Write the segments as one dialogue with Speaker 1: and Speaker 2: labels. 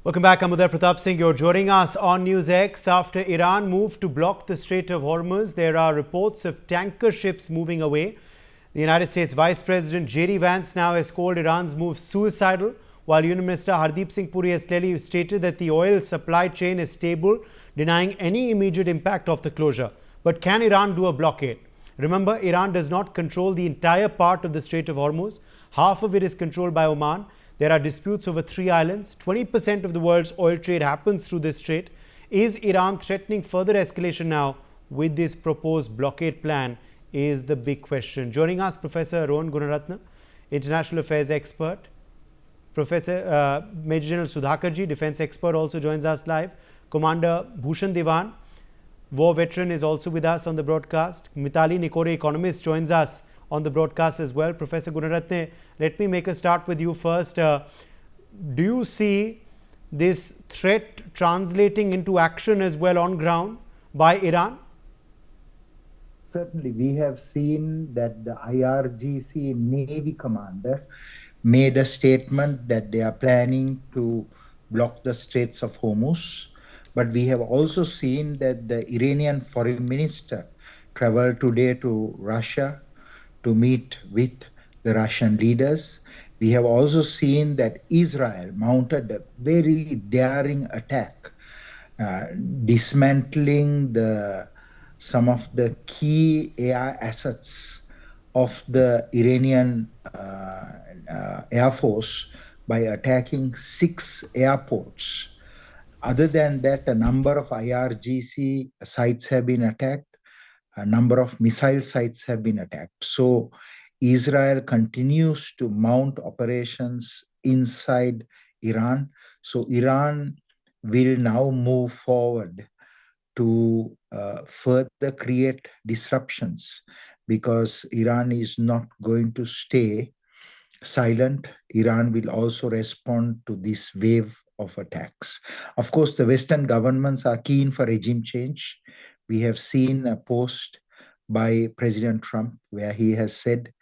Speaker 1: Welcome back. I'm Uday Pratap Singh. You're joining us on NewsX. After Iran moved to block the Strait of Hormuz, there are reports of tanker ships moving away. The United States Vice President J.D. Vance now has called Iran's move suicidal, while Union Minister Hardeep Singh Puri has clearly stated that the oil supply chain is stable, denying any immediate impact of the closure. But can Iran do a blockade? Remember, Iran does not control the entire part of the Strait of Hormuz. Half of it is controlled by Oman. There are disputes over 3 islands. 20% of the world's oil trade happens through this strait. Is Iran threatening further escalation now with this proposed blockade plan is the big question. Joining us, Professor Rohan Gunaratne, international affairs expert. Professor Major General Sudhakarji, defense expert, also joins us live. Commander Bhushan Diwan, war veteran, is also with us on the broadcast. Mitali Nikore, economist, joins us on the broadcast as well. Professor Gunaratne, let me make a start with you first. Do you see this threat translating into action as well on ground by Iran?
Speaker 2: Certainly, we have seen that the IRGC Navy commander made a statement that they are planning to block the Straits of Hormuz. But we have also seen that the Iranian foreign minister traveled today to Russia to meet with the Russian leaders. We have also seen that Israel mounted a very daring attack, dismantling some of the key AI assets of the Iranian Air Force by attacking 6 airports. Other than that, a number of IRGC sites have been attacked. A number of missile sites have been attacked. So Israel continues to mount operations inside Iran. So Iran will now move forward to further create disruptions, because Iran is not going to stay silent. Iran will also respond to this wave of attacks. Of course, the Western governments are keen for regime change. We have seen a post by President Trump where he has said,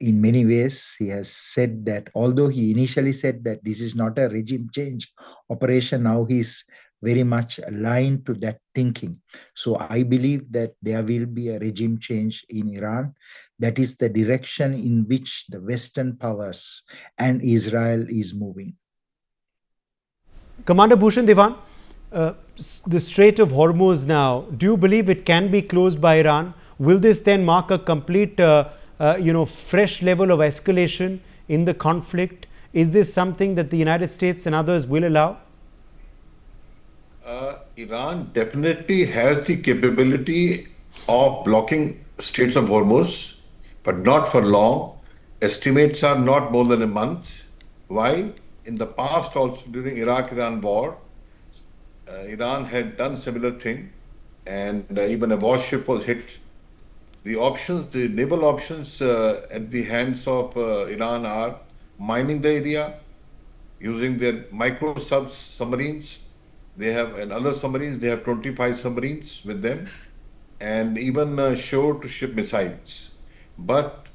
Speaker 2: in many ways, he has said that although he initially said that this is not a regime change operation, now he's very much aligned to that thinking. So I believe that there will be a regime change in Iran. That is the direction in which the Western powers and Israel is moving.
Speaker 1: Commander Bhushan Diwan, the Strait of Hormuz now, do you believe it can be closed by Iran? Will this then mark a complete, fresh level of escalation in the conflict? Is this something that the United States and others will allow?
Speaker 3: Iran definitely has the capability of blocking Straits of Hormuz, but not for long. Estimates are not more than a month. Why? In the past, also during Iraq-Iran war, Iran had done similar thing, and even a warship was hit. The naval options at the hands of Iran are mining the area, using their micro submarines. They have, and other submarines, they have 25 submarines with them, and even shore-to-ship missiles. But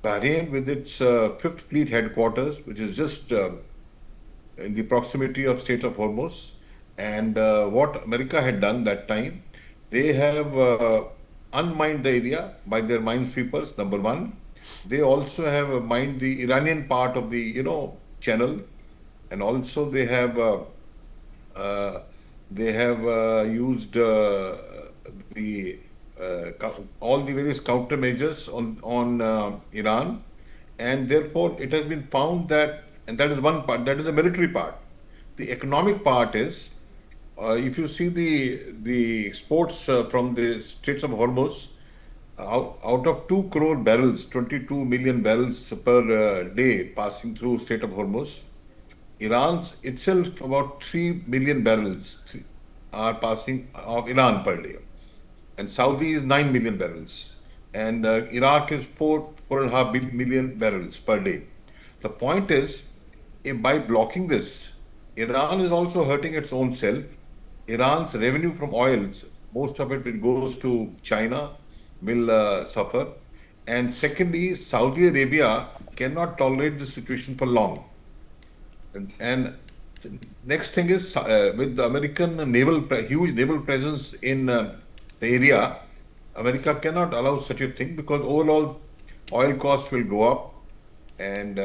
Speaker 3: Bahrain, with its 5th Fleet headquarters, which is just in the proximity of Strait of Hormuz, and what America had done that time, they have unmined the area by their minesweepers, number one. They also have mined the Iranian part of the, channel, and also they have used all the various countermeasures on Iran, and therefore it has been found that, and that is one part, that is the military part. The economic part is, if you see the exports from the Straits of Hormuz, out of 2 crore barrels, 22 million barrels per day passing through Strait of Hormuz, Iran's itself about 3 million barrels are passing of Iran per day, and Saudi is 9 million barrels, and Iraq is 4.5 million barrels per day. The point is, by blocking this, Iran is also hurting its own self. Iran's revenue from oils, most of it goes to China, will suffer. And secondly, Saudi Arabia cannot tolerate this situation for long. And Next thing is with the American huge naval presence in the area, America cannot allow such a thing because overall oil costs will go up, and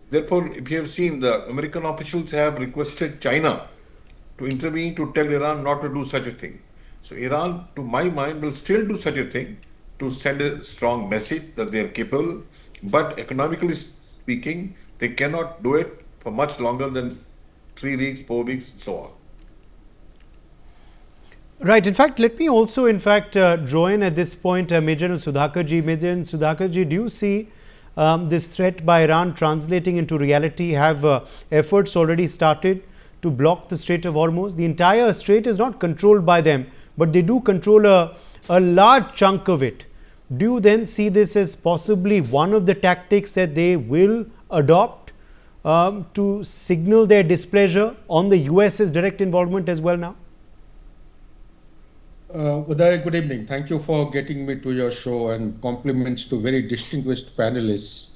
Speaker 3: therefore, if you have seen, the American officials have requested China to intervene to tell Iran not to do such a thing. So Iran, to my mind, will still do such a thing to send a strong message that they are capable, but economically speaking, they cannot do it for much longer than 3 weeks, 4 weeks, and so on.
Speaker 1: Right. In fact, let me also, draw in at this point Major General Sudhakarji. Major General Sudhakarji, do you see this threat by Iran translating into reality? Have efforts already started to block the Strait of Hormuz? The entire strait is not controlled by them, but they do control a large chunk of it. Do you then see this as possibly one of the tactics that they will adopt to signal their displeasure on the US's direct involvement as well now?
Speaker 4: Uday, good evening. Thank you for getting me to your show, and compliments to very distinguished panelists.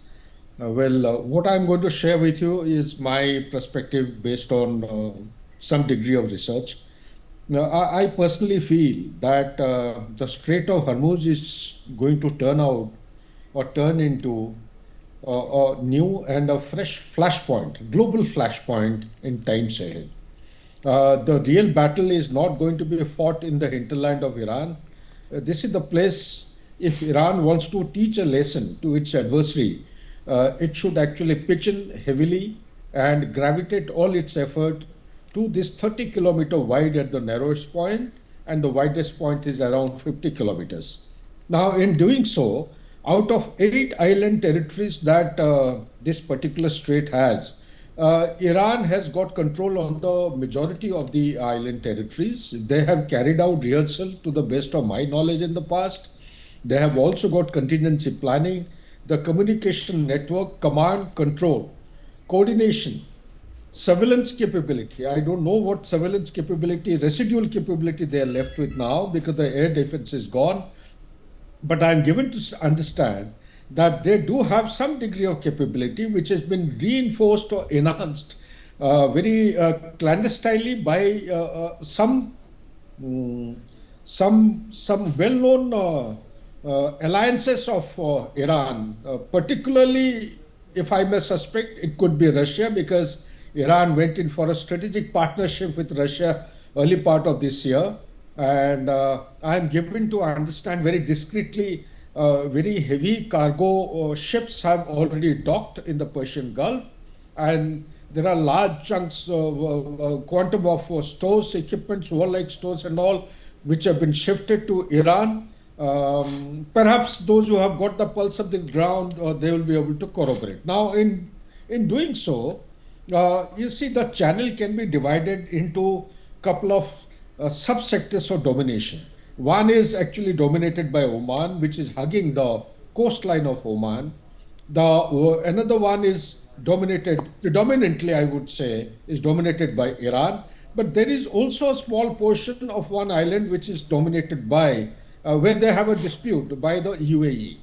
Speaker 4: What I'm going to share with you is my perspective based on some degree of research. Now, I personally feel that the Strait of Hormuz is going to turn into a new and a fresh flashpoint, global flashpoint in times ahead. The real battle is not going to be fought in the hinterland of Iran. This is the place, if Iran wants to teach a lesson to its adversary, it should actually pitch in heavily and gravitate all its effort to this 30-kilometer wide at the narrowest point, and the widest point is around 50 kilometers. Now, in doing so, out of 8 island territories that this particular strait has, Iran has got control on the majority of the island territories. They have carried out rehearsal to the best of my knowledge in the past. They have also got contingency planning, the communication network, command, control, coordination, surveillance capability. I don't know what surveillance capability, residual capability they are left with now because the air defense is gone. But I'm given to understand that they do have some degree of capability which has been reinforced or enhanced very clandestinely by some well-known alliances of Iran, particularly, if I may suspect, it could be Russia, because Iran went in for a strategic partnership with Russia early part of this year. And I'm given to understand very discreetly very heavy cargo ships have already docked in the Persian Gulf, and there are large chunks, quantum of stores, equipments, warlike stores and all, which have been shifted to Iran. Perhaps those who have got the pulse of the ground, they will be able to corroborate. Now, in doing so, you see the channel can be divided into a couple of subsectors of domination. One is actually dominated by Oman, which is hugging the coastline of Oman. Another one is dominated, predominantly I would say, is dominated by Iran. But there is also a small portion of one island which is dominated by, where they have a dispute, by the UAE.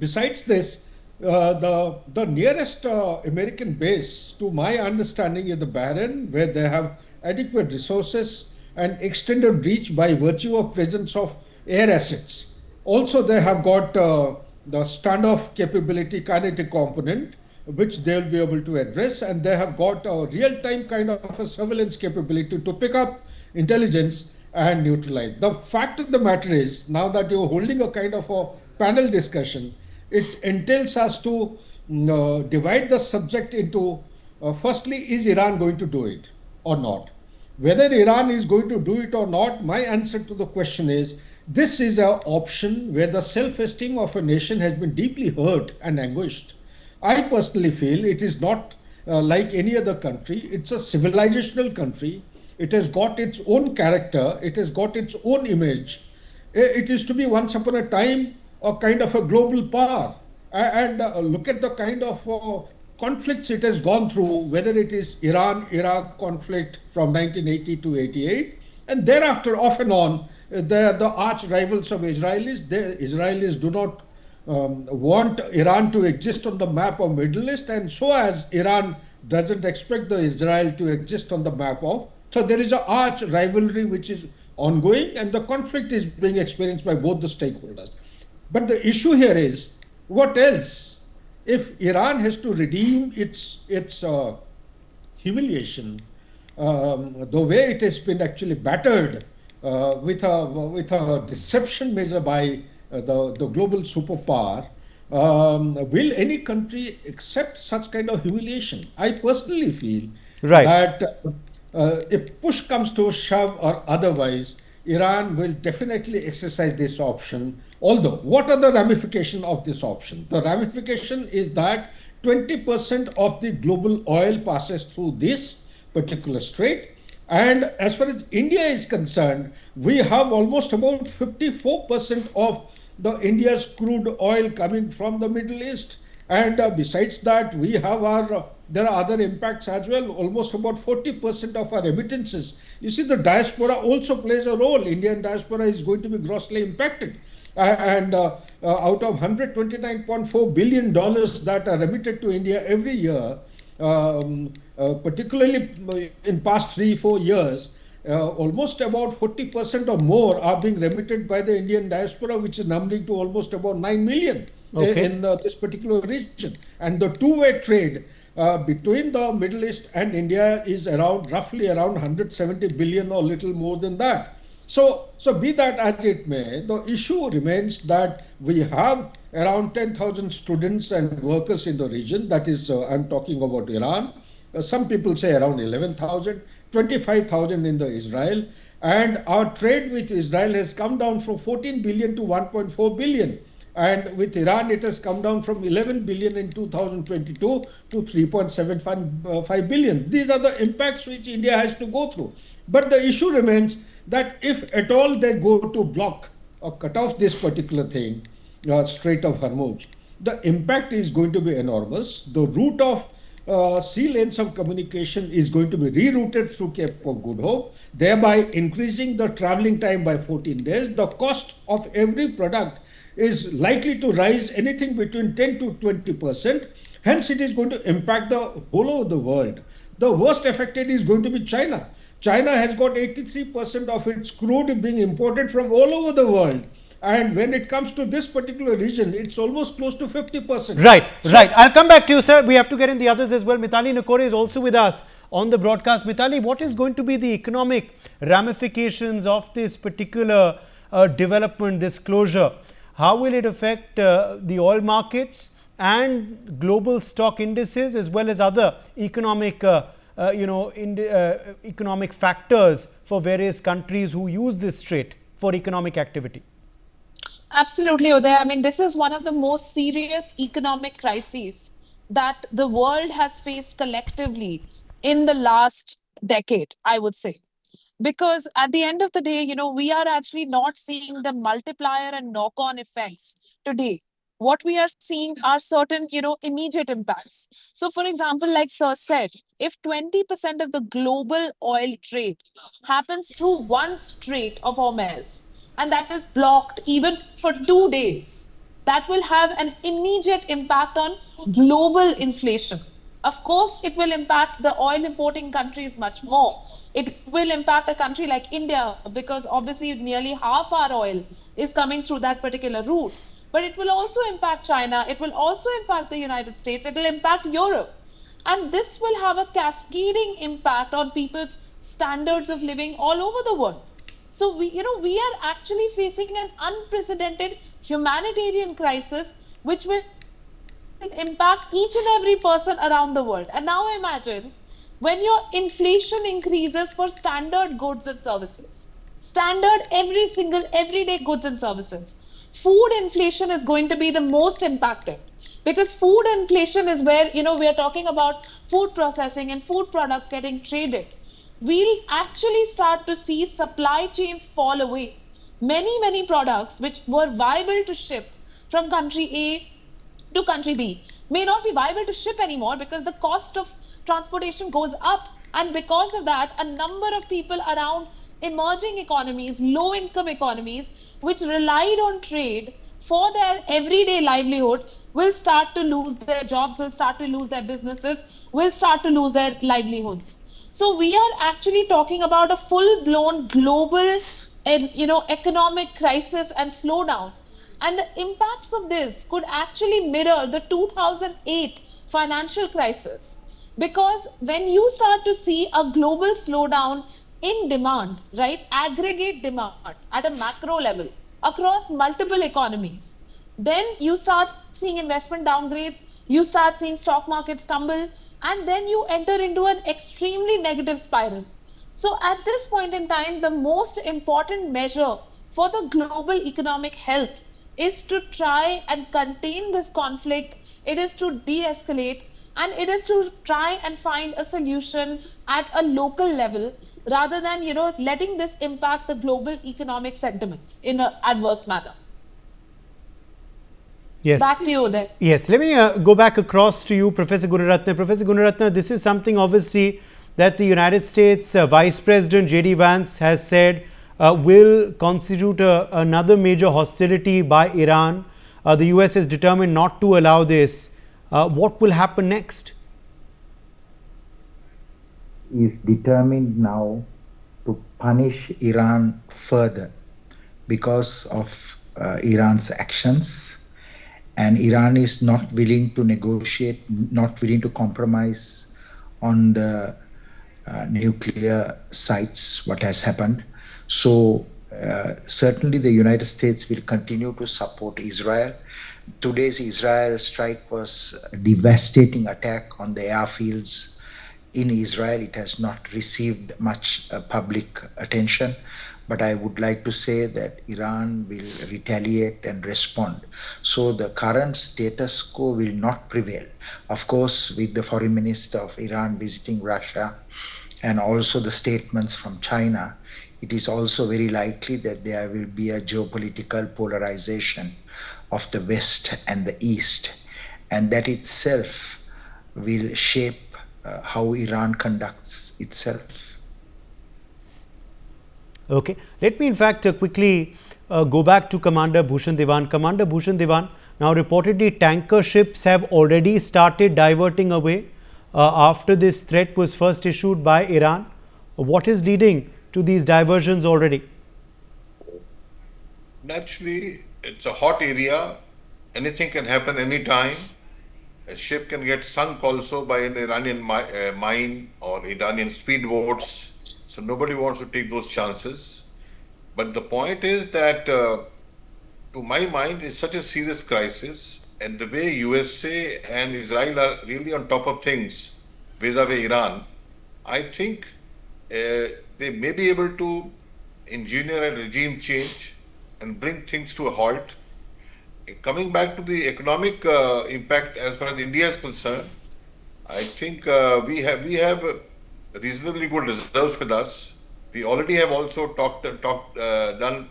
Speaker 4: Besides this, the nearest American base, to my understanding, is the Bahrain, where they have adequate resources and extended reach by virtue of presence of air assets. Also, they have got the standoff capability, kinetic component, which they will be able to address, and they have got a real-time kind of a surveillance capability to pick up intelligence and neutralize. The fact of the matter is, now that you're holding a kind of a panel discussion, it entails us to divide the subject into, firstly, is Iran going to do it or not? Whether Iran is going to do it or not, my answer to the question is, this is an option where the self-esteem of a nation has been deeply hurt and anguished. I personally feel it is not like any other country. It's a civilizational country. It has got its own character. It has got its own image. It is to be once upon a time a kind of a global power. And look at the kind of conflicts it has gone through, whether it is Iran-Iraq conflict from 1980 to 88, and thereafter off and on, they are the arch rivals of Israelis. The Israelis do not want Iran to exist on the map of Middle East, and so has Iran doesn't expect the Israel to exist on the map of. So there is an arch rivalry which is ongoing, and the conflict is being experienced by both the stakeholders. But the issue here is, what else? If Iran has to redeem its humiliation, the way it has been actually battered with a deception measure by the global superpower, will any country accept such kind of humiliation? I personally feel
Speaker 1: Right.
Speaker 4: that if push comes to shove or otherwise, Iran will definitely exercise this option. Although, what are the ramifications of this option? The ramification is that 20% of the global oil passes through this particular strait. And as far as India is concerned, we have almost about 54% of the India's crude oil coming from the Middle East. And besides that, we have there are other impacts as well. Almost about 40% of our remittances. You see, the diaspora also plays a role. Indian diaspora is going to be grossly impacted. And out of $129.4 billion that are remitted to India every year, particularly in past 3-4 years, almost about 40% or more are being remitted by the Indian diaspora, which is numbering to almost about 9 million in this particular region. And the two-way trade between the Middle East and India is roughly around 170 billion or little more than that. So be that as it may, the issue remains that we have around 10,000 students and workers in the region. That is, I'm talking about Iran. Some people say around 11,000, 25,000 in the Israel. And our trade with Israel has come down from 14 billion to 1.4 billion. And with Iran, it has come down from 11 billion in 2022 to 3.75 billion. These are the impacts which India has to go through. But the issue remains that if at all they go to block or cut off this particular thing, Strait of Hormuz, the impact is going to be enormous. The route of sea lanes of communication is going to be rerouted through Cape of Good Hope, thereby increasing the traveling time by 14 days. The cost of every product is likely to rise anything between 10 to 20%. Hence, it is going to impact the whole of the world. The worst affected is going to be China. China has got 83% of its crude being imported from all over the world. And when it comes to this particular region, it's almost close to 50%.
Speaker 1: Right. I'll come back to you, sir. We have to get in the others as well. Mithali Nakore is also with us on the broadcast. Mithali, what is going to be the economic ramifications of this particular development, this closure? How will it affect the oil markets and global stock indices as well as other economic economic factors for various countries who use this strait for economic activity?
Speaker 5: Absolutely, Uday. I mean, this is one of the most serious economic crises that the world has faced collectively in the last decade, I would say. Because at the end of the day, we are actually not seeing the multiplier and knock-on effects today. What we are seeing are certain, immediate impacts. So, for example, like Sir said, if 20% of the global oil trade happens through one strait of Hormuz, and that is blocked even for 2 days, that will have an immediate impact on global inflation. Of course, it will impact the oil importing countries much more. It will impact a country like India because obviously nearly half our oil is coming through that particular route. But it will also impact China. It will also impact the United States. It will impact Europe. And this will have a cascading impact on people's standards of living all over the world. So we are actually facing an unprecedented humanitarian crisis, which will impact each and every person around the world. And now imagine when your inflation increases for standard goods and services, standard everyday goods and services, food inflation is going to be the most impacted, because food inflation is where, we are talking about food processing and food products getting traded. We'll actually start to see supply chains fall away. Many products which were viable to ship from country A to country B may not be viable to ship anymore because the cost of transportation goes up. And because of that, a number of people around emerging economies, low income economies, which relied on trade for their everyday livelihood, will start to lose their jobs, will start to lose their businesses, will start to lose their livelihoods. So we are actually talking about a full-blown global, economic crisis and slowdown. And the impacts of this could actually mirror the 2008 financial crisis. Because when you start to see a global slowdown in demand, right, aggregate demand at a macro level across multiple economies, then you start seeing investment downgrades, you start seeing stock markets tumble, and then you enter into an extremely negative spiral. So at this point in time, the most important measure for the global economic health is to try and contain this conflict, it is to de-escalate, and it is to try and find a solution at a local level rather than, letting this impact the global economic sentiments in an adverse manner.
Speaker 1: Yes.
Speaker 5: Back to you, Uday.
Speaker 1: Yes, let me go back across to you, Professor Gunaratne. Professor Gunaratne, this is something obviously that the United States Vice President J.D. Vance has said will constitute another major hostility by Iran. The US is determined not to allow this. What will happen next?
Speaker 2: Is determined now to punish Iran further because of Iran's actions. And Iran is not willing to negotiate, not willing to compromise on the nuclear sites, what has happened. So certainly the United States will continue to support Israel. Today's Israel strike was a devastating attack on the airfields in Israel. It has not received much public attention. But I would like to say that Iran will retaliate and respond. So the current status quo will not prevail. Of course, with the foreign minister of Iran visiting Russia and also the statements from China, it is also very likely that there will be a geopolitical polarization of the West and the East. And that itself will shape how Iran conducts itself.
Speaker 1: Okay, let me in fact quickly go back to Commander Bhushan Dewan. Commander Bhushan Dewan, now reportedly tanker ships have already started diverting away after this threat was first issued by Iran. What is leading to these diversions already?
Speaker 3: Naturally, it's a hot area. Anything can happen anytime. A ship can get sunk also by an Iranian mine or Iranian speedboats. So nobody wants to take those chances. But the point is that, to my mind, it's such a serious crisis. And the way USA and Israel are really on top of things vis-a-vis Iran, I think they may be able to engineer a regime change and bring things to a halt. Coming back to the economic impact as far as India is concerned, I think we have reasonably good reserves with us. We already have also done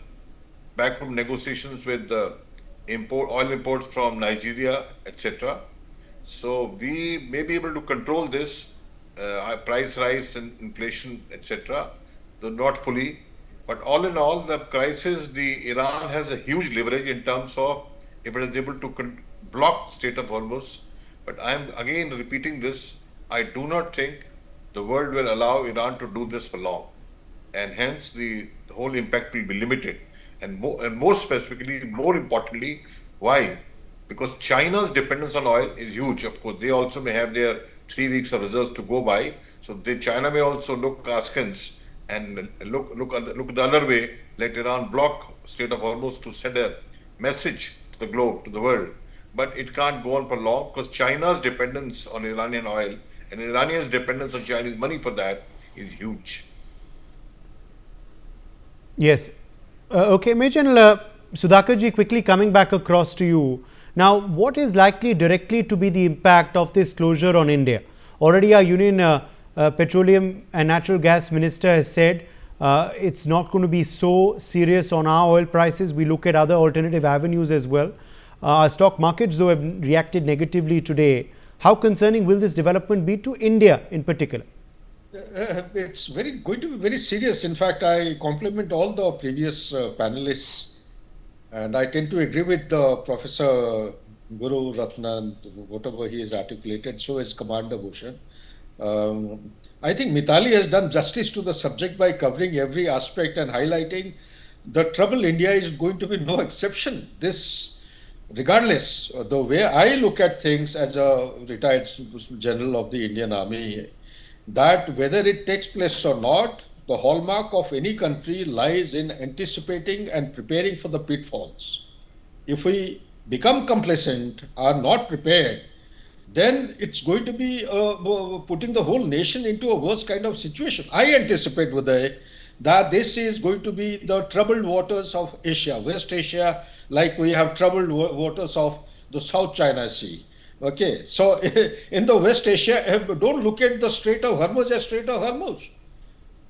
Speaker 3: backroom negotiations with oil imports from Nigeria, etc. So we may be able to control this price rise and inflation, etc. Though not fully, but all in all, the crisis, Iran has a huge leverage in terms of if it is able to block Strait of Hormuz. But I am again repeating this: I do not think the world will allow Iran to do this for long, and hence the whole impact will be limited. And more specifically, more importantly, why? Because China's dependence on oil is huge. Of course, they also may have their 3 weeks of reserves to go by. So China may also look askance and look the other way, let Iran block Strait of Hormuz to send a message to the globe, to the world. But it can't go on for long because China's dependence on Iranian oil and Iranians' dependence on Chinese money for that is huge.
Speaker 1: Yes. Okay, Major General Sudhakarji, quickly coming back across to you. Now, what is likely directly to be the impact of this closure on India? Already our Union Petroleum and Natural Gas Minister has said it's not going to be so serious on our oil prices. We look at other alternative avenues as well. Our stock markets, though, have reacted negatively today. How concerning will this development be to India in particular?
Speaker 4: It's going to be very serious. In fact, I compliment all the previous panelists, and I tend to agree with Professor Guru Ratna, whatever he has articulated, so is Commander Bhushan. I think Mitali has done justice to the subject by covering every aspect and highlighting the trouble. India is going to be no exception. This, regardless, the way I look at things as a retired general of the Indian Army, that whether it takes place or not, the hallmark of any country lies in anticipating and preparing for the pitfalls. If we become complacent, are not prepared, then it's going to be putting the whole nation into a worse kind of situation. I anticipate, Uday, that this is going to be the troubled waters of Asia, West Asia, like we have troubled waters of the South China Sea. Okay, so in the West Asia, don't look at the Strait of Hormuz as Strait of Hormuz.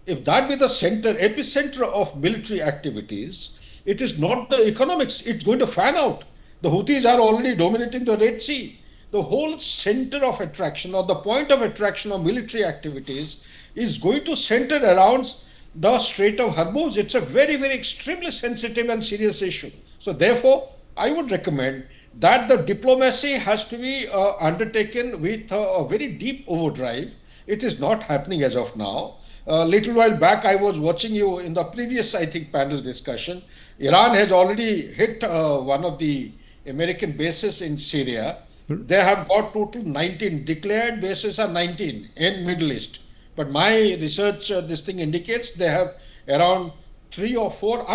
Speaker 4: If that be the center, epicenter of military activities, it is not the economics. It's going to fan out. The Houthis are already dominating the Red Sea. The whole center of attraction or the point of attraction of military activities is going to center around the Strait of Hormuz. It's a very, very extremely sensitive and serious issue. So therefore, I would recommend that the diplomacy has to be undertaken with a very deep overdrive. It is not happening as of now. A little while back, I was watching you in the previous, I think, panel discussion. Iran has already hit one of the American bases in Syria. They have got total 19 declared bases are 19 in Middle East. But my research, this thing indicates they have around 3 or 4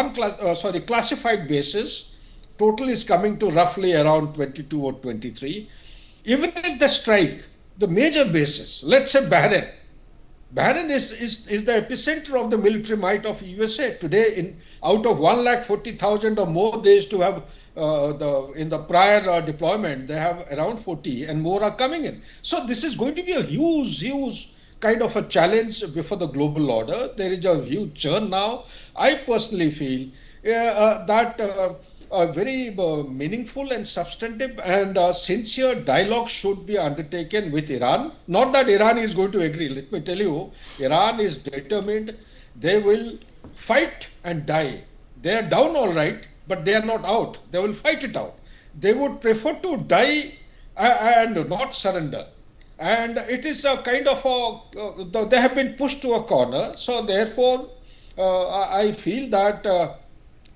Speaker 4: classified bases. Total is coming to roughly around 22 or 23. Even if they strike the major bases, let's say Bahrain. Bahrain is the epicenter of the military might of USA. Today, out of 140,000 or more, they used to have in the prior deployment, they have around 40 and more are coming in. So this is going to be a huge kind of a challenge before the global order. There is a huge churn now. I personally feel that a very meaningful and substantive and sincere dialogue should be undertaken with Iran. Not that Iran is going to agree. Let me tell you, Iran is determined. They will fight and die. They are down all right, but they are not out. They will fight it out. They would prefer to die and not surrender. And it is a kind of they have been pushed to a corner. So therefore, I feel that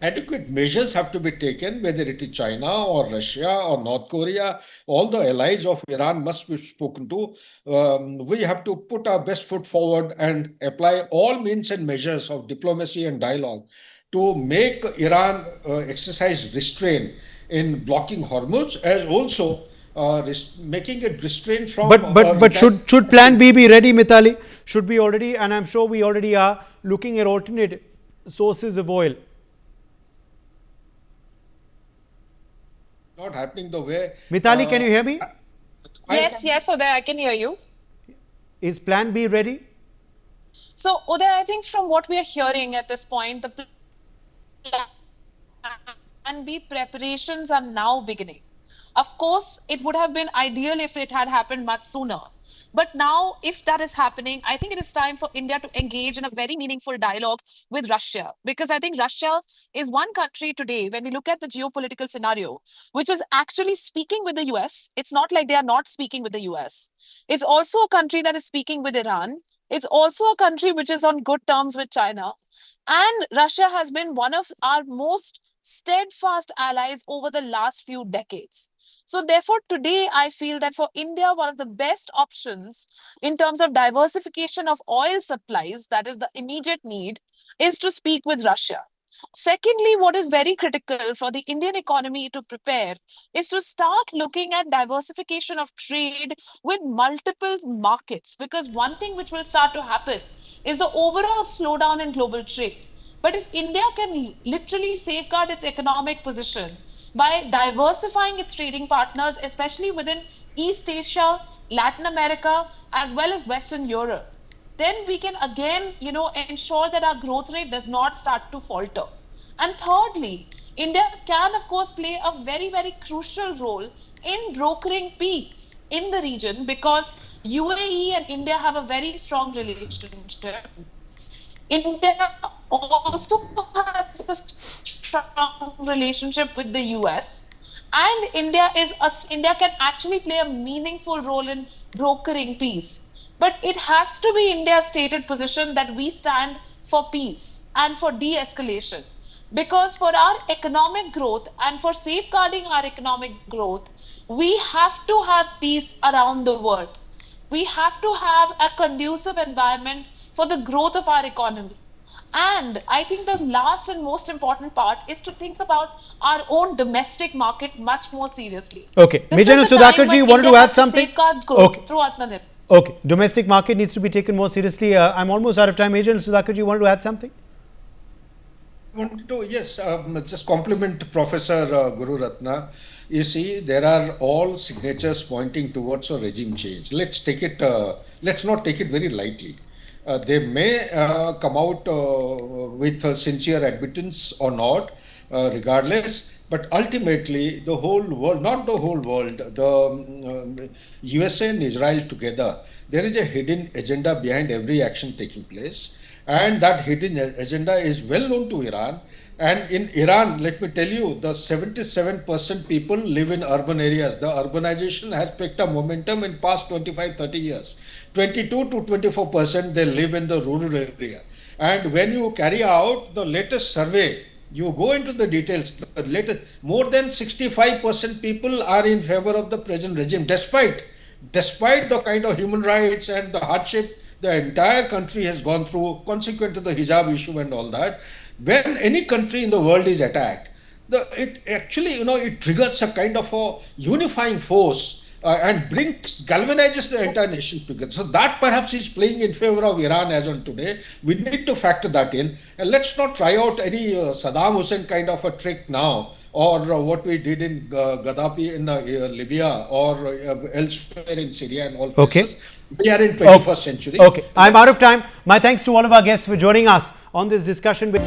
Speaker 4: adequate measures have to be taken, whether it is China or Russia or North Korea. All the allies of Iran must be spoken to. We have to put our best foot forward and apply all means and measures of diplomacy and dialogue to make Iran exercise restraint in blocking Hormuz, as also making it restraint from.
Speaker 1: But should Plan B be ready, Mitali? Should we already, and I'm sure we already are, looking at alternate sources of oil?
Speaker 4: Not happening the way.
Speaker 1: Mitali, can you hear me?
Speaker 5: Yes, Uday, I can hear you.
Speaker 1: Is Plan B ready?
Speaker 5: So, Uday, I think from what we are hearing at this point, the Plan B preparations are now beginning. Of course, it would have been ideal if it had happened much sooner. But now, if that is happening, I think it is time for India to engage in a very meaningful dialogue with Russia. Because I think Russia is one country today, when we look at the geopolitical scenario, which is actually speaking with the US. It's not like they are not speaking with the US. It's also a country that is speaking with Iran. It's also a country which is on good terms with China. And Russia has been one of our most steadfast allies over the last few decades. So therefore, today I feel that for India, one of the best options in terms of diversification of oil supplies, that is the immediate need, is to speak with Russia. Secondly, what is very critical for the Indian economy to prepare is to start looking at diversification of trade with multiple markets. Because one thing which will start to happen is the overall slowdown in global trade. But if India can literally safeguard its economic position by diversifying its trading partners, especially within East Asia, Latin America, as well as Western Europe, then we can again, ensure that our growth rate does not start to falter. And thirdly, India can, of course, play a very, very crucial role in brokering peace in the region because UAE and India have a very strong relationship. India also has a strong relationship with the US. And India can actually play a meaningful role in brokering peace. But it has to be India's stated position that we stand for peace and for de-escalation. Because for our economic growth and for safeguarding our economic growth, we have to have peace around the world. We have to have a conducive environment for the growth of our economy. And I think the last and most important part is to think about our own domestic market much more seriously.
Speaker 1: Okay.
Speaker 5: This
Speaker 1: Major
Speaker 5: is the time
Speaker 1: Sudhakarji,
Speaker 5: when
Speaker 1: wanted to
Speaker 5: India
Speaker 1: add
Speaker 5: has
Speaker 1: something?
Speaker 5: safeguard growth
Speaker 1: Okay.
Speaker 5: through Atmanirbhar.
Speaker 1: Okay. Domestic market needs to be taken more seriously. I'm almost out of time. Major Sudhakarji, wanted to add something?
Speaker 4: Want to, yes, just compliment Professor Guru Ratna. You see, there are all signatures pointing towards a regime change. Let's not take it very lightly. They may come out with a sincere admittance or not, regardless. But ultimately, the whole world, not the whole world, the USA and Israel together, there is a hidden agenda behind every action taking place. And that hidden agenda is well known to Iran. And in Iran, let me tell you, the 77% people live in urban areas. The urbanization has picked up momentum in past 25-30 years. 22 to 24% they live in the rural area. And when you carry out the latest survey, you go into the details, more than 65% people are in favor of the present regime, despite the kind of human rights and the hardship the entire country has gone through consequent to the hijab issue and all that. When any country in the world is attacked, it actually, it triggers a kind of a unifying force and galvanizes the entire nation together. So that perhaps is playing in favor of Iran as on today. We need to factor that in. And let's not try out any Saddam Hussein kind of a trick now, or what we did in Gaddafi in Libya, or elsewhere in Syria and all places.
Speaker 1: Okay.
Speaker 4: We are in 21st century.
Speaker 1: Okay. I'm out of time. My thanks to all of our guests for joining us on this discussion with